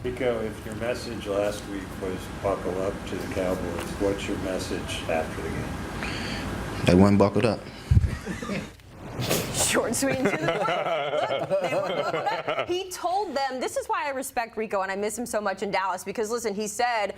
Rico, if your message last week was buckle up to the Cowboys, what's your message after the game? They weren't buckled up. Short and sweet and to the point. Look, they weren't buckled up. He told them, this is why I respect Rico and I miss him so much in Dallas, because listen, he said,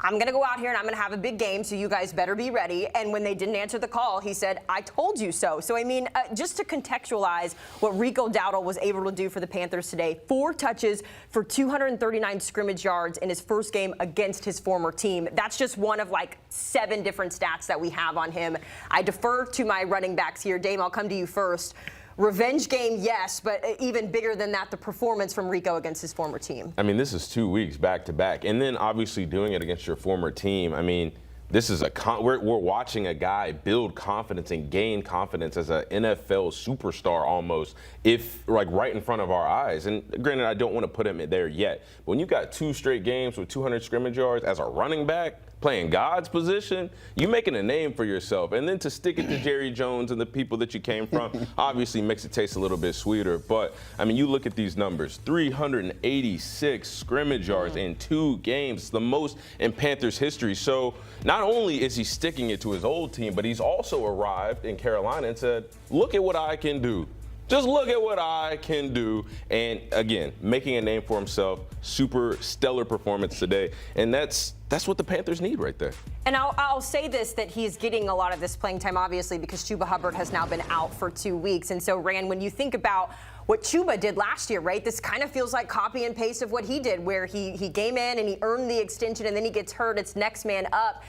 I'm going to go out here and I'm going to have a big game, so you guys better be ready. And when they didn't answer the call, he said, I told you so. So, I mean, just to contextualize what Rico Dowdle was able to do for the Panthers today, 4 touches for 239 scrimmage yards in his first game against his former team. That's just one of like 7 different stats that we have on him. I defer to my running backs here. Dame, I'll come to you first. Revenge game, yes, but even bigger than that, the performance from Rico against his former team. I mean, this is 2 weeks back to back, and then obviously doing it against your former team. I mean, this is we're watching a guy build confidence and gain confidence as an NFL superstar almost, if like right in front of our eyes. And granted, I don't want to put him there yet, but when you got 2 straight games with 200 scrimmage yards as a running back, playing God's position, you making a name for yourself. And then to stick it to Jerry Jones and the people that you came from obviously makes it taste a little bit sweeter. But, I mean, you look at these numbers, 386 scrimmage yards in 2 games, the most in Panthers history. So not only is he sticking it to his old team, but he's also arrived in Carolina and said, look at what I can do. Just look at what I can do. And again, making a name for himself, super stellar performance today. And that's what the Panthers need right there. And I'll say this, that he's getting a lot of this playing time, obviously, because Chuba Hubbard has now been out for 2 weeks. And so, Rand, when you think about what Chuba did last year, right, this kind of feels like copy and paste of what he did, where he came in and he earned the extension and then he gets hurt. It's next man up.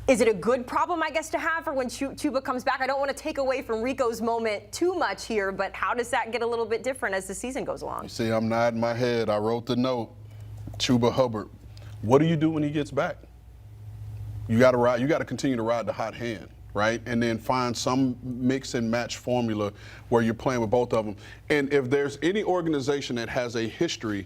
Is it a good problem, I guess, to have for when Chuba comes back? I don't want to take away from Rico's moment too much here, but how does that get a little bit different as the season goes along? You see, I'm nodding my head. I wrote the note. Chuba Hubbard. What do you do when he gets back? You got to ride. You got to continue to ride the hot hand, right? And then find some mix and match formula where you're playing with both of them. And if there's any organization that has a history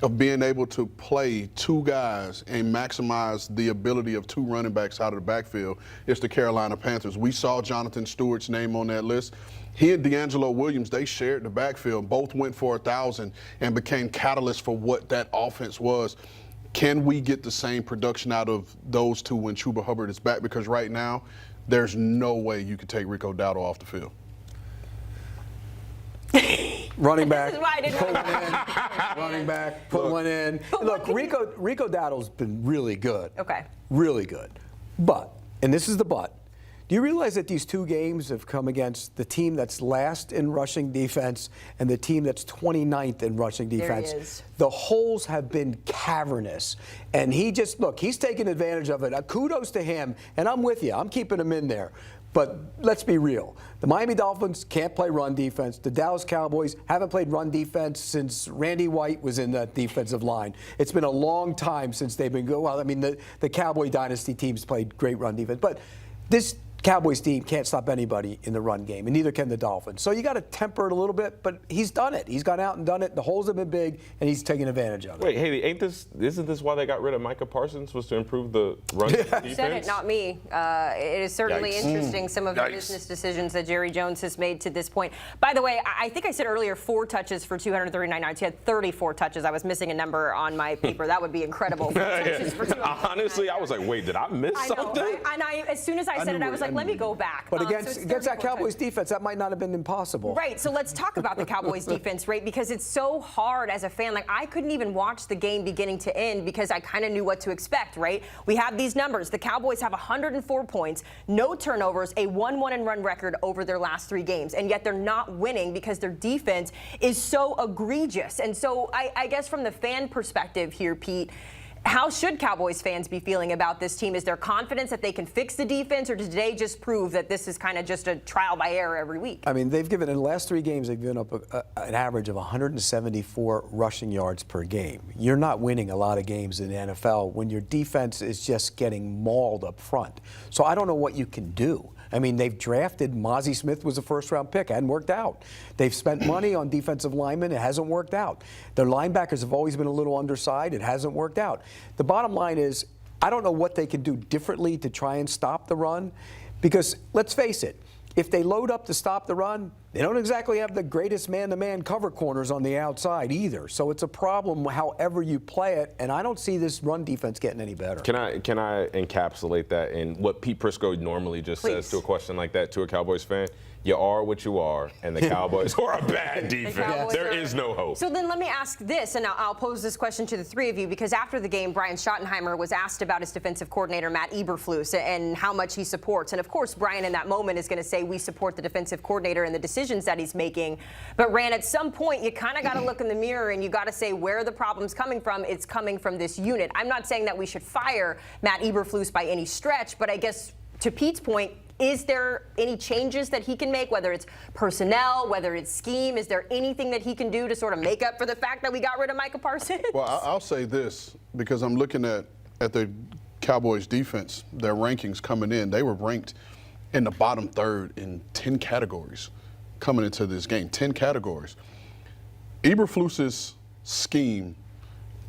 of being able to play 2 guys and maximize the ability of 2 running backs out of the backfield, it's the Carolina Panthers. We saw Jonathan Stewart's name on that list. He and D'Angelo Williams, they shared the backfield. Both went for 1,000 and became catalysts for what that offense was. Can we get the same production out of those 2 when Chuba Hubbard is back? Because right now, there's no way you could take Rico Dowdle off the field. Running back, This is why I didn't put one in. Running back, put one in. Look, Rico Dowdle's been really good. Okay. Really good. But, and this is the but, do you realize that these 2 games have come against the team that's last in rushing defense and the team that's 29th in rushing defense? There he is. The holes have been cavernous. And he just, look, he's taking advantage of it. Kudos to him. And I'm with you. I'm keeping him in there. But let's be real. The Miami Dolphins can't play run defense. The Dallas Cowboys haven't played run defense since Randy White was in that defensive line. It's been a long time since they've been good. Well, I mean, the Cowboy dynasty teams played great run defense. But this Cowboys team can't stop anybody in the run game, and neither can the Dolphins. So you got to temper it a little bit, but he's done it. He's gone out and done it. The holes have been big, and he's taking advantage of it. Wait, Haley, isn't this why they got rid of Micah Parsons, was to improve the run defense? You said it, not me. It is certainly Yikes. interesting, some of the business decisions that Jerry Jones has made to this point. By the way, I think I said earlier 4 touches for 239 yards. He had 34 touches. I was missing a number on my paper. That would be incredible. 4 touches for 239 Honestly, I was like, wait, did I miss something? Right? And as soon as I said it, I was like, let me go back. But So against it's that 34 Cowboys touches. defense, that might not have been impossible. Right, so let's talk about the Cowboys defense, right? Because it's so hard as a fan. Like, I couldn't even watch the game beginning to end because I kind of knew what to expect, right? We have these numbers. The Cowboys have 104 points, no turnovers, a 1-1-run record over their last 3 games, and yet they're not winning because their defense is so egregious. And so I guess from the fan perspective here, Pete, how should Cowboys fans be feeling about this team? Is there confidence that they can fix the defense, or did today just prove that this is kind of just a trial by error every week? I mean, they've given, in the last 3 games, they've given up an average of 174 rushing yards per game. You're not winning a lot of games in the NFL when your defense is just getting mauled up front. So I don't know what you can do. I mean, they've drafted, Mozzie Smith was a first-round pick, hadn't worked out. They've spent money on defensive linemen, it hasn't worked out. Their linebackers have always been a little undersized, it hasn't worked out. The bottom line is, I don't know what they can do differently to try and stop the run, because let's face it, if they load up to stop the run, they don't exactly have the greatest man-to-man cover corners on the outside either. So it's a problem however you play it, and I don't see this run defense getting any better. Can I encapsulate that in what Pete Prisco normally just says to a question like that to a Cowboys fan? You are what you are, and the Cowboys are a bad defense. There is no hope. So then let me ask this, and I'll pose this question to the three of you, because after the game, Brian Schottenheimer was asked about his defensive coordinator, Matt Eberflus, and how much he supports. And of course, Brian in that moment is going to say we support the defensive coordinator and the decisions that he's making. But Rand, at some point, you kind of got to look in the mirror and you got to say where the problem's coming from. It's coming from this unit. I'm not saying that we should fire Matt Eberflus by any stretch, but I guess to Pete's point, is there any changes that he can make, whether it's personnel, whether it's scheme? Is there anything that he can do to sort of make up for the fact that we got rid of Micah Parsons? Well, I'll say this, because I'm looking at the Cowboys defense, their rankings coming in. They were ranked in the bottom third in 10 categories coming into this game, 10 categories. Eberflus's scheme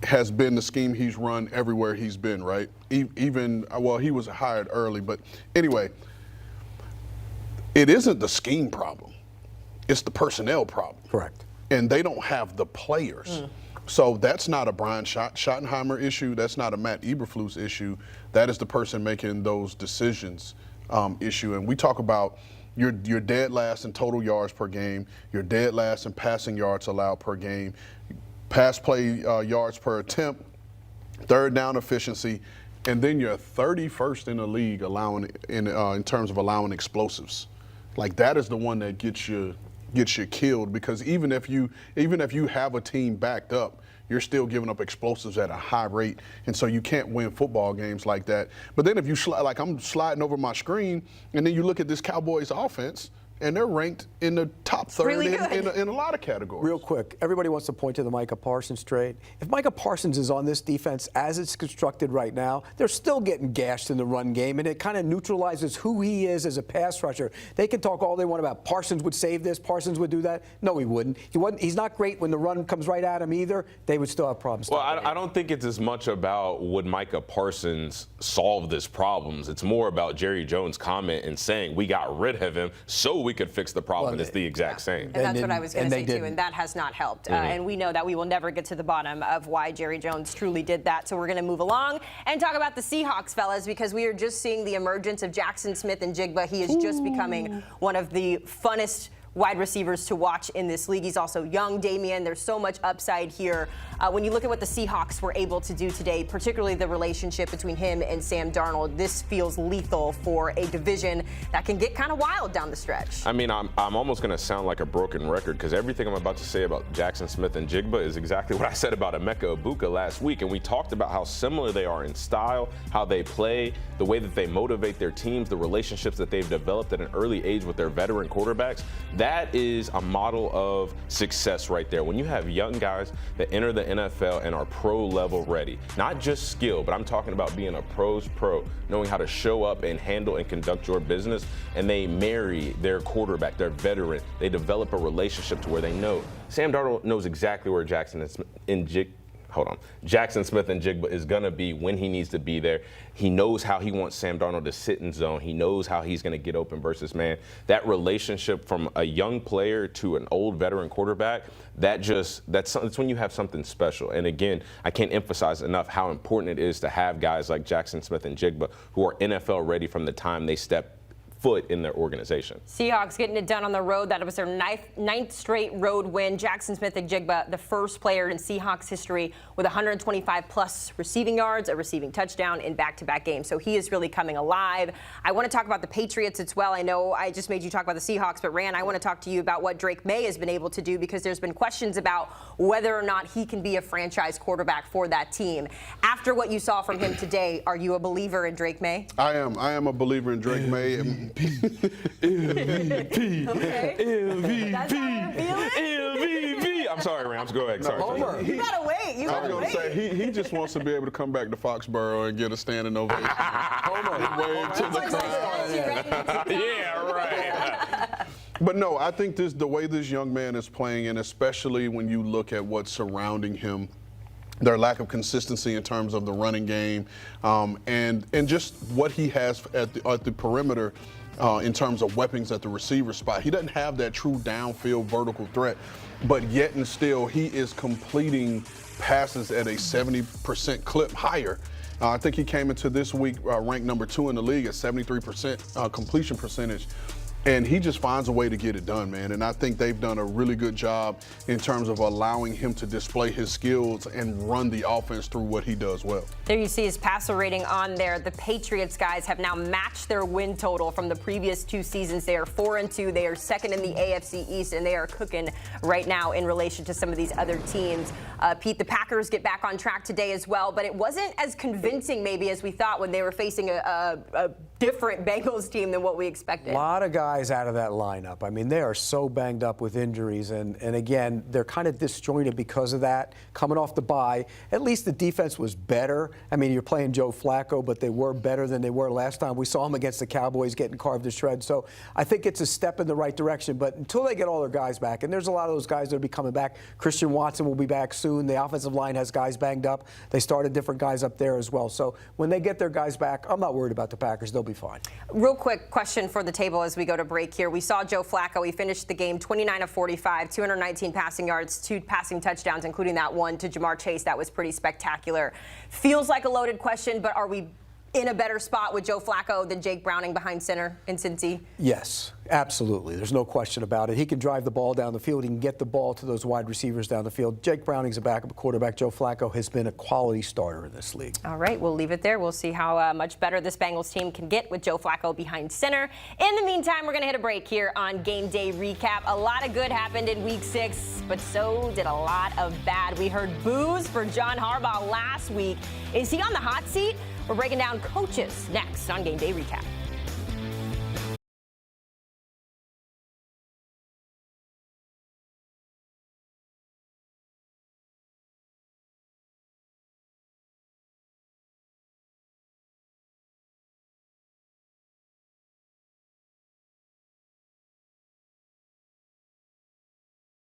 has been the scheme he's run everywhere he's been, right? Even, well, he was hired early, but anyway, it isn't the scheme problem. It's the personnel problem. Correct. And they don't have the players. So that's not a Brian Schottenheimer issue. That's not a Matt Eberflus issue. That is the person making those decisions issue. And we talk about you're dead last in total yards per game. You're dead last in passing yards allowed per game. Pass play yards per attempt. Third down efficiency. And then you're 31st in the league allowing in terms of allowing explosives. Like, that is the one that gets you killed, because even if you have a team backed up, you're still giving up explosives at a high rate, and so you can't win football games like that. But then if you like I'm sliding over my screen, and then you look at this Cowboys offense, and they're ranked in the top third Really in a lot of categories. Real quick, everybody wants to point to the Micah Parsons trade. If Micah Parsons is on this defense as it's constructed right now, they're still getting gashed in the run game, and it kind of neutralizes who he is as a pass rusher. They can talk all they want about Parsons would save this, Parsons would do that. No, he wouldn't. He's not great when the run comes right at him either. They would still have problems. Well, I don't think it's as much about would Micah Parsons solve this problems. It's more about Jerry Jones' comment and saying we got rid of him so we could fix the problem. Well, it's the exact same. And that's what I was going to say too, and that has not helped. And we know that we will never get to the bottom of why Jerry Jones truly did that. So we're going to move along and talk about the Seahawks, fellas, because we are just seeing the emergence of Jaxon Smith-Njigba. He is just becoming one of the funnest wide receivers to watch in this league. He's also young, Damien. There's so much upside here. When you look at what the Seahawks were able to do today, particularly the relationship between him and Sam Darnold, this feels lethal for a division that can get kind of wild down the stretch. I mean, I'm almost going to sound like a broken record, because everything I'm about to say about Jaxon Smith-Njigba is exactly what I said about Emeka Egbuka last week. And we talked about how similar they are in style, how they play, the way that they motivate their teams, the relationships that they've developed at an early age with their veteran quarterbacks. That is a model of success right there. When you have young guys that enter the NFL and are pro level ready, not just skill, but I'm talking about being a pro's pro, knowing how to show up and handle and conduct your business, and they marry their quarterback, their veteran. They develop a relationship to where they know. Sam Darnold knows exactly where Jaxon Smith-Njigba is going to be when he needs to be there. He knows how he wants Sam Darnold to sit in zone. He knows how he's going to get open versus man. That relationship from a young player to an old veteran quarterback, that's when you have something special. And again, I can't emphasize enough how important it is to have guys like Jaxon Smith-Njigba who are NFL ready from the time they step foot in their organization. Seahawks getting it done on the road. That was their ninth straight road win. Jaxon Smith-Njigba, the first player in Seahawks history with 125-plus receiving yards, a receiving touchdown in back-to-back games. So he is really coming alive. I want to talk about the Patriots as well. I know I just made you talk about the Seahawks, but Rand, I want to talk to you about what Drake May has been able to do, because there's been questions about whether or not he can be a franchise quarterback for that team. After what you saw from him today, are you a believer in Drake May? I am. I am a believer in Drake May. MVP. Okay. MVP. That's how you're feeling? MVP. I'm sorry, Rams. Go ahead. Sorry. You gotta wait. You I gotta was wait. going to say, he just wants to be able to come back to Foxborough and get a standing ovation. Wave to the crowd. Yeah, right. But no, I think the way this young man is playing, and especially when you look at what's surrounding him, their lack of consistency in terms of the running game, and just what he has at the perimeter in terms of weapons at the receiver spot. He doesn't have that true downfield vertical threat, but yet and still he is completing passes at a 70% clip higher. I think he came into this week ranked number 2 in the league at 73% completion percentage. And he just finds a way to get it done, man. And I think they've done a really good job in terms of allowing him to display his skills and run the offense through what he does well. There you see his passer rating on there. The Patriots guys have now matched their win total from the previous 2 seasons. They are 4-2. They are second in the AFC East, and they are cooking right now in relation to some of these other teams. Pete, the Packers get back on track today as well, but it wasn't as convincing maybe as we thought when they were facing a different Bengals team than what we expected. A lot of guys out of that lineup. I mean, they are so banged up with injuries, and again, they're kind of disjointed because of that. Coming off the bye, at least the defense was better. I mean, you're playing Joe Flacco, but they were better than they were last time. We saw them against the Cowboys getting carved to shreds. So I think it's a step in the right direction, but until they get all their guys back, and there's a lot of those guys that will be coming back. Christian Watson will be back soon. The offensive line has guys banged up. They started different guys up there as well. So when they get their guys back, I'm not worried about the Packers. They'll be fine. Real quick question for the table as we go to break here. We saw Joe Flacco. He finished the game 29 of 45, 219 passing yards, 2 passing touchdowns, including that one to Jamar Chase. That was pretty spectacular. Feels like a loaded question, but are we in a better spot with Joe Flacco than Jake Browning behind center in Cincy? Yes, absolutely. There's no question about it. He can drive the ball down the field. He can get the ball to those wide receivers down the field. Jake Browning's a backup quarterback. Joe Flacco has been a quality starter in this league. All right, we'll leave it there. We'll see how much better this Bengals team can get with Joe Flacco behind center. In the meantime, we're going to hit a break here on Game Day Recap. A lot of good happened in Week 6, but so did a lot of bad. We heard boos for John Harbaugh last week. Is he on the hot seat? We're breaking down coaches next on Game Day Recap.